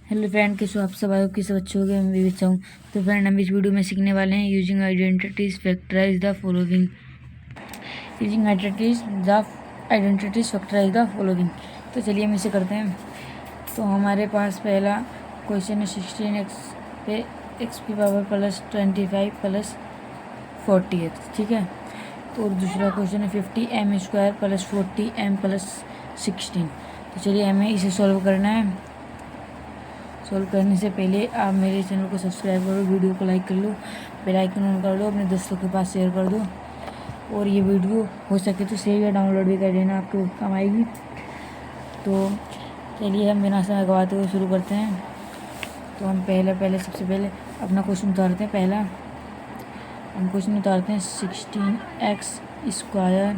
Hello friend, कैसे हो आप सब? आयो कि सब अच्छे हो गए, मैं भी अच्छा हूँ। तो फ्रेंड, हम इस वीडियो में सीखने वाले हैं using identities factorise the following. Using identities factorise the following. तो चलिए हम इसे करते हैं। तो हमारे पास पहला क्वेश्चन है 16x पे x की पावर प्लस 25 प्लस 40x, ठीक है। तो और दूसरा क्वेश्चन है 50m² प्लस 40m प्लस 16। तो चलिए हमें इसे सॉल्व करना है। सॉल्व करने से पहले आप मेरे चैनल को सब्सक्राइब करो, वीडियो को लाइक कर लो, बेल आइकन ऑन कर दो, अपने दोस्तों के पास शेयर कर दो, और ये वीडियो हो सके तो सेव या डाउनलोड भी कर देना, आपको काम आएगी। तो चलिए हम बिना समय गवाते हुए शुरू करते हैं। तो हम सबसे पहले अपना क्वेश्चन उतारते हैं। पहला हम क्वेश्चन उतारते हैं 16x²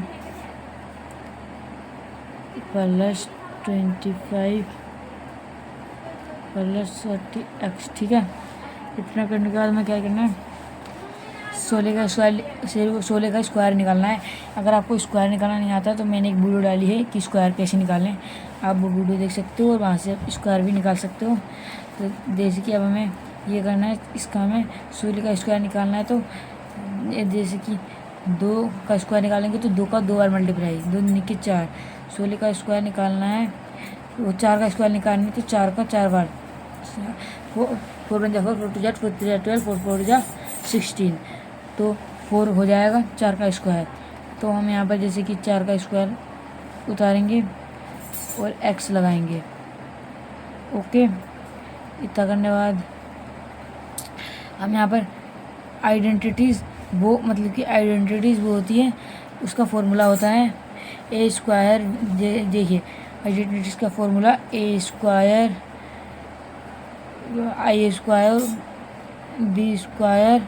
प्लस 25 प्लस 40x, ठीक है। इतना करने के बाद हमें क्या करना है, 16 का स्क्वायर निकालना है। अगर आपको स्क्वायर निकालना नहीं आता तो मैंने एक वीडियो डाली है कि स्क्वायर कैसे निकालें, आप वो वीडियो देख सकते हो और वहाँ से आप स्क्वायर भी निकाल सकते हो। तो जैसे कि अब हमें ये करना है, इसका हमें 16 का स्क्वायर निकालना है। तो जैसे कि 2 का स्क्वायर निकालेंगे तो 2 का 2 बार मल्टीप्लाई, 2 निके 4। 16 का स्क्वायर निकालना है, वो 4 का स्क्वायर निकालना है तो 4 का 4 बार, 4 1 4 4 2 4 4 3 12 4 4 16। तो 4 हो जाएगा 4 का स्क्वायर। तो हम यहाँ पर जैसे कि 4 का स्क्वायर उतारेंगे और x लगाएंगे। ओके, इतना करने बाद हम यहाँ पर आइडेंटिटीज़ वो होती है, उसका फॉर्मूला होता है a²। देखिए आइडेंटिटीज़ का फॉर्मूला a² i² b²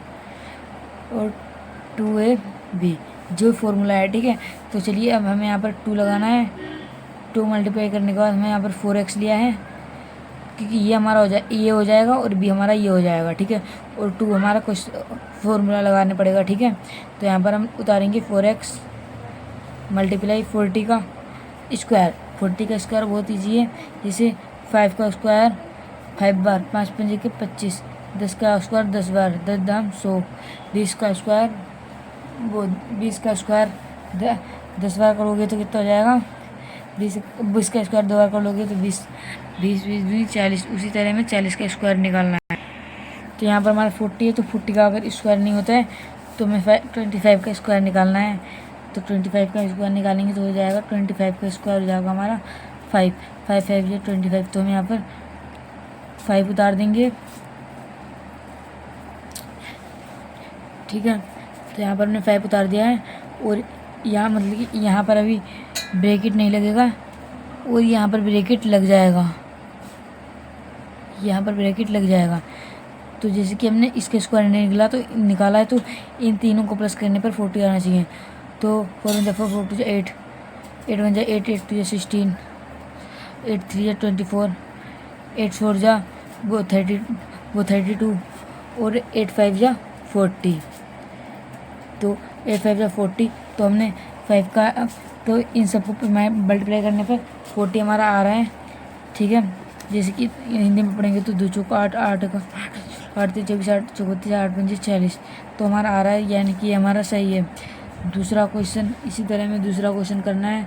और 2ab, जो फॉर्मूला है, ठीक है। तो चलिए अब हमें यहाँ पर 2 लगाना है। 2 मल्टीप्लाई करने के बाद हमें यहाँ पर 4x लिया है, क्योंकि ये हमारा ये हो जाएगा और b हमारा ये हो जाएगा, ठीक है। और 2 हमारा कुछ फॉर्मूला लगाने पड़ेगा, ठीक है। तो यहाँ पर हम उतारेंगे 4x मल्टीप्लाई 40 का स्क्वायर। 40 का स्क्वायर बहुत ईजी है, जैसे 5 का स्क्वायर 5 बार, 5 पंजे के 25, 10 का स्क्वायर 10 बार, 10 दाम 100, 20 का स्क्वायर 10 बार करोगे तो कितना हो जाएगा 20 का स्क्वायर 2 बार कर लोगे तो 20 20 20 40। उसी तरह में 40 का स्क्वायर निकालना है। तो यहाँ पर हमारा 40 है, तो 40 का अगर स्क्वायर नहीं होता है तो हमें 25 का स्क्वायर निकालना है। तो 25 का स्क्वायर निकालेंगे तो हो जाएगा 25 का स्क्वायर हो जाएगा हमारा 5 5 5 या 25। तो हम यहाँ पर 5 उतार देंगे, ठीक है। तो यहाँ पर हमने 5 उतार दिया है, और यहाँ मतलब कि यहाँ पर अभी ब्रैकेट नहीं लगेगा और यहाँ पर ब्रैकेट लग जाएगा, यहाँ पर ब्रैकेट लग जाएगा। तो जैसे कि हमने इसका स्क्वायर नहीं निकाला है, तो इन तीनों को प्लस करने पर 40 आना चाहिए। तो 4 1 4 4 2 8, 8 1 8, 8 2 16, 8 3 24, 8 4 वो 32, और 8 5 40। तो 8 5 40, तो हमने 5 का, तो इन सबको मल्टीप्लाई करने पर 40 हमारा आ रहा है, ठीक है। जैसे कि हिंदी में पढ़ेंगे तो 2 चौका 8, 8 का 8 3 24, 8 34, 8 5 40। तो हमारा आ रहा है, यानी कि हमारा सही है। दूसरा क्वेश्चन इसी तरह में दूसरा क्वेश्चन करना है।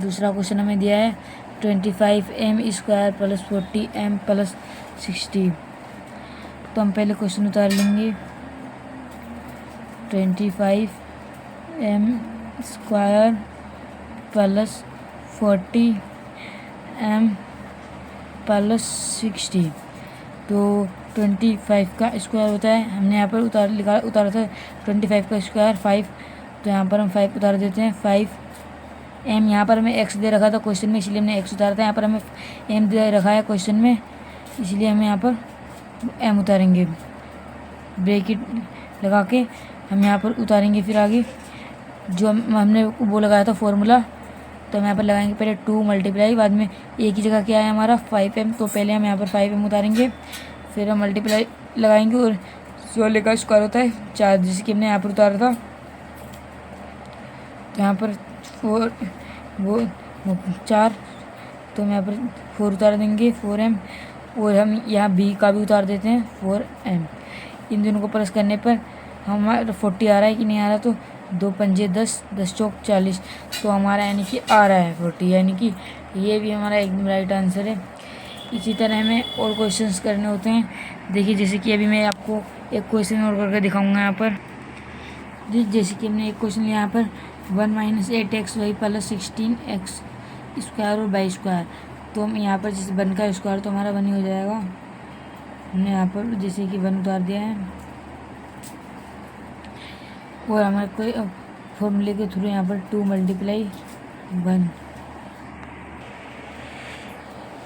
दूसरा क्वेश्चन हमें दिया है 25m² प्लस 40m प्लस 60। तो हम पहले क्वेश्चन उतार लेंगे। 25m² plus 40m plus 60। तो 25 का स्क्वायर होता है, हमने यहाँ पर उतारा था 25 का स्क्वायर 5। तो यहाँ पर हम 5 उतार देते हैं। 5m, यहाँ पर हमें x दे रखा था क्वेश्चन में, इसलिए हमने x उतारा था। यहाँ पर हमें m दे रखा है क्वेश्चन में, इसलिए हमें यहाँ पर m उतारेंगे। ब्रैकेट लगा के हम यहाँ पर उतारेंगे। फिर आगे जो हमने वो लगाया था फॉर्मूला, तो हम यहाँ पर लगाएंगे पहले 2 मल्टीप्लाई, बाद में एक ही जगह क्या है हमारा 5m। तो पहले हम यहाँ पर 5m उतारेंगे, फिर हम मल्टीप्लाई लगाएंगे, और 16 का स्क्वायर होता है 4, जैसे कि हमने यहाँ पर उतारा था। तो यहाँ पर 4 तो हम यहाँ पर 4 उतार देंगे 4m, और हम यहाँ बी का भी उतार देते हैं 4m। इन दोनों को प्लस करने पर हमारा 40 आ रहा है कि नहीं आ रहा, तो 2 पंजे 10, 10 चौक 40, तो हमारा यानी कि आ रहा है 40, यानी कि ये भी हमारा एकदम राइट आंसर है। इसी तरह हमें और क्वेश्चंस करने होते हैं। देखिए जैसे कि अभी मैं आपको एक क्वेश्चन और करके दिखाऊंगा यहाँ पर। जैसे कि हमने एक क्वेश्चन लिया यहाँ पर 1 - 8xy + 16x स्क्वायर और y स्क्वायर। तो हम यहाँ पर जैसे 1 का स्क्वायर तो हमारा 1 ही हो जाएगा। हमने यहाँ पर जैसे कि 1 उतार दिया है और हमारे कोई फॉर्मूले के थ्रू यहाँ पर 2 × 1।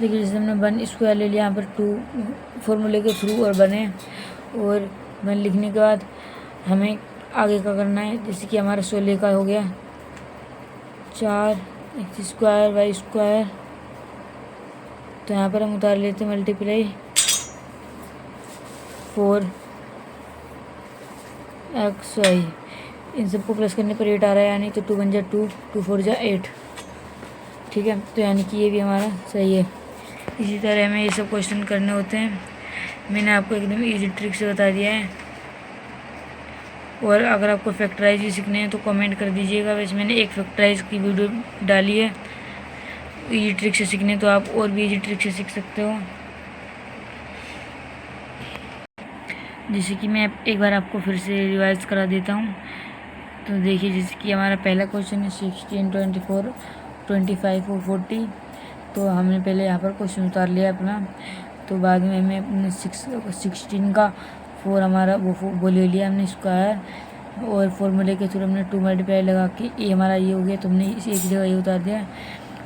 देखिए जैसे हमने 1 स्क्वायर ले लिया यहाँ पर 2 फॉर्मूले के थ्रू और बने, और 1 लिखने के बाद हमें आगे का करना है। जैसे कि हमारा 16 का हो गया 4x स्क्वायर y स्क्वायर, तो यहाँ पर हम उतार लेते हैं × 4xy। इन सबको प्लस करने पर 8 आ रहा है, यानी तो 2 × 1 = 2, 2 × 4 = 8। ठीक है, तो यानी कि ये भी हमारा सही है। इसी तरह हमें ये सब क्वेश्चन करने होते हैं। मैंने आपको एकदम इजी ट्रिक से बता दिया है। और अगर आपको फैक्टराइज भी सीखने हैं तो कमेंट कर दीजिएगा। वैसे मैंने एक फैक्टराइज की वीडियो डाली है इजी ट्रिक से सीखने, तो आप और भी इजी ट्रिक से सीख सकते हो। जैसे कि मैं एक बार आपको फिर से रिवाइज करा देता हूँ। तो देखिए जैसे कि हमारा पहला क्वेश्चन है 16, 24, 25 और 40। तो हमने पहले यहाँ पर क्वेश्चन उतार लिया अपना, तो बाद में हमें अपने 16 का 4 हमारा वो ले लिया हमने स्क्वायर, और फॉर्मूले के थ्रू हमने 2 मल्टीप्लाई लगा के ये हमारा ये हो गया, तो हमने इस एक जगह ये उतार दिया।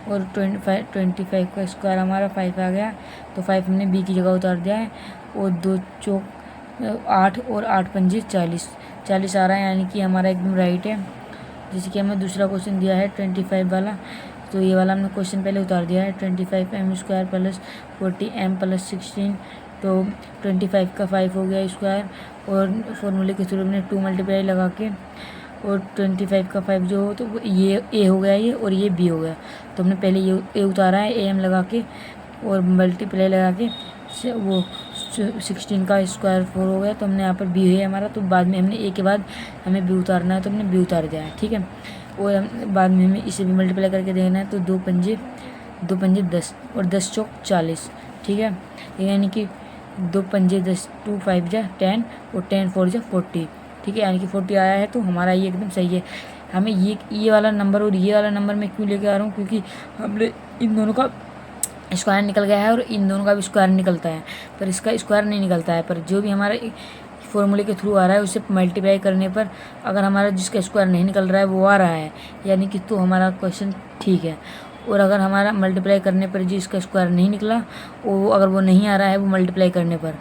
और 25 का स्क्वायर हमारा 5 आ गया, तो 5 हमने बी की जगह उतार दिया है। और 2 चौक 8 और 8 पंजे 40, 40 आ रहा है, यानी कि हमारा एकदम राइट है। जैसे कि हमें दूसरा क्वेश्चन दिया है 25 वाला, तो ये वाला हमने क्वेश्चन पहले उतार दिया है 25m स्क्वायर + 40m + 16, तो 25 का 5 हो गया स्क्वायर, और फॉर्मूले के थ्रू हमने 2 मल्टीप्लाई लगा के, और 25 का 5 जो हो तो ये ए हो गया ये, और ये बी हो गया। तो हमने पहले ये ए उतारा है एम लगा के, और मल्टीप्लाई लगा के वो 16 का स्क्वायर 4 हो गया, तो हमने यहाँ पर बी है हमारा, तो बाद में हमने ए के बाद हमें बी उतारना है, तो हमने बी उतार दिया है। ठीक है, और बाद में हमें इसे भी मल्टीप्लाई करके देखना है, तो 2 पंजे 10 और 10 चौक 40। ठीक है, यानी कि 2 पंजे 10, 2 5 = 10 और 10 4 = 40। ठीक है, यानी कि 40 आया है, तो हमारा ये एकदम सही है। हमें ये वाला नंबर और ये वाला नंबर मैं क्यों लेके आ रहा हूँ, क्योंकि हमने इन दोनों का स्क्वायर निकल गया है और इन दोनों का भी स्क्वायर निकलता है, पर इसका स्क्वायर नहीं निकलता है। पर जो भी हमारा फॉर्मूले के थ्रू आ रहा है उसे मल्टीप्लाई करने पर अगर हमारा जिसका स्क्वायर नहीं निकल रहा है वो आ रहा है, यानी कि तो हमारा क्वेश्चन ठीक है। और अगर हमारा मल्टीप्लाई करने पर जिसका स्क्वायर नहीं निकला, वो अगर वो नहीं आ रहा है वो मल्टीप्लाई करने पर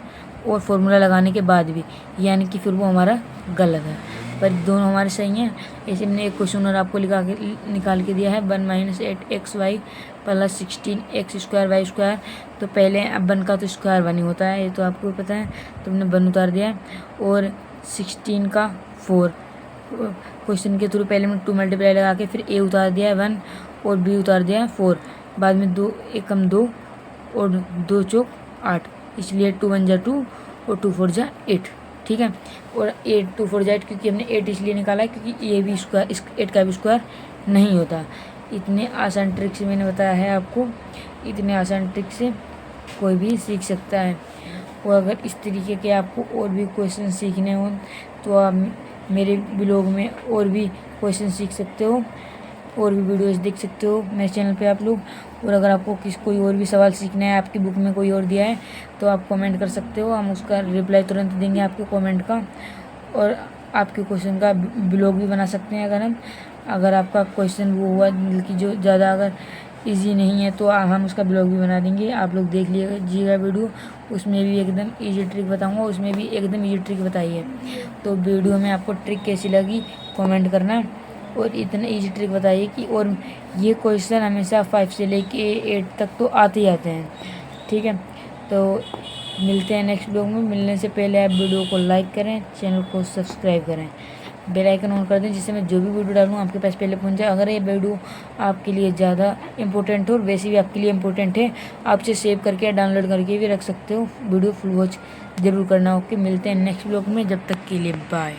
और फॉर्मूला लगाने के बाद भी, यानी कि फिर वो हमारा गलत है। पर दोनों हमारे सही हैं। ऐसे हमने एक क्वेश्चन और आपको निकाल के दिया है 1 - 8xy + 16x square y square. तो पहले अब 1 का तो स्क्वायर 1 ही होता है, ये तो आपको पता है, तो हमने 1 उतार दिया है। और 16 का 4 क्वेश्चन के थ्रू पहले हमने 2 मल्टीप्लाई लगा के फिर ए उतार दिया है 1 और बी उतार दिया है 4, बाद में 2 एकम 2 और 2 चौक 8, इसलिए 2 × 1 = 2 और 2 4 = 8। ठीक है, और 8 2 4 = 8, क्योंकि हमने 8 इसलिए निकाला है क्योंकि ये भी स्क्वायर 8 का भी स्क्वायर नहीं होता। इतने आसान ट्रिक से मैंने बताया है आपको, इतने आसान ट्रिक से कोई भी सीख सकता है। और अगर इस तरीके के आपको और भी क्वेश्चन सीखने हों तो आप मेरे ब्लॉग में और भी क्वेश्चन सीख सकते हो, और भी वीडियोस देख सकते हो मेरे चैनल पे आप लोग। और अगर आपको कोई और भी सवाल सीखना है, आपकी बुक में कोई और दिया है, तो आप कमेंट कर सकते हो, हम उसका रिप्लाई तुरंत देंगे आपको कमेंट का। और आपके क्वेश्चन का ब्लॉग भी बना सकते हैं अगर आपका क्वेश्चन वो हुआ कि जो ज़्यादा अगर इजी नहीं है तो हम उसका ब्लॉग भी बना देंगे। आप लोग देख लीजिएगा वीडियो, उसमें भी एकदम इजी ट्रिक बताऊंगा, उसमें भी एकदम इजी ट्रिक बताई है। तो वीडियो में आपको ट्रिक कैसी लगी कमेंट करना, और इतना इजी ट्रिक बताइए कि, और ये क्वेश्चन हमेशा 5 से लेके 8 तक तो आते ही आते हैं। ठीक है, तो मिलते हैं नेक्स्ट ब्लॉग में। मिलने से पहले आप वीडियो को लाइक करें, चैनल को सब्सक्राइब करें। बेल आइकन ऑन कर दें, जिससे मैं जो भी वीडियो डालूँ आपके पास पहले पहुंच जाए। अगर ये वीडियो आपके लिए ज़्यादा इंपॉर्टेंट हो और वैसे भी आपके लिए इंपॉर्टेंट है, आप इसे सेव करके या डाउनलोड करके भी रख सकते हो। वीडियो फुल वॉच जरूर करना। ओके, मिलते हैं नेक्स्ट ब्लॉग में, जब तक के लिए बाय।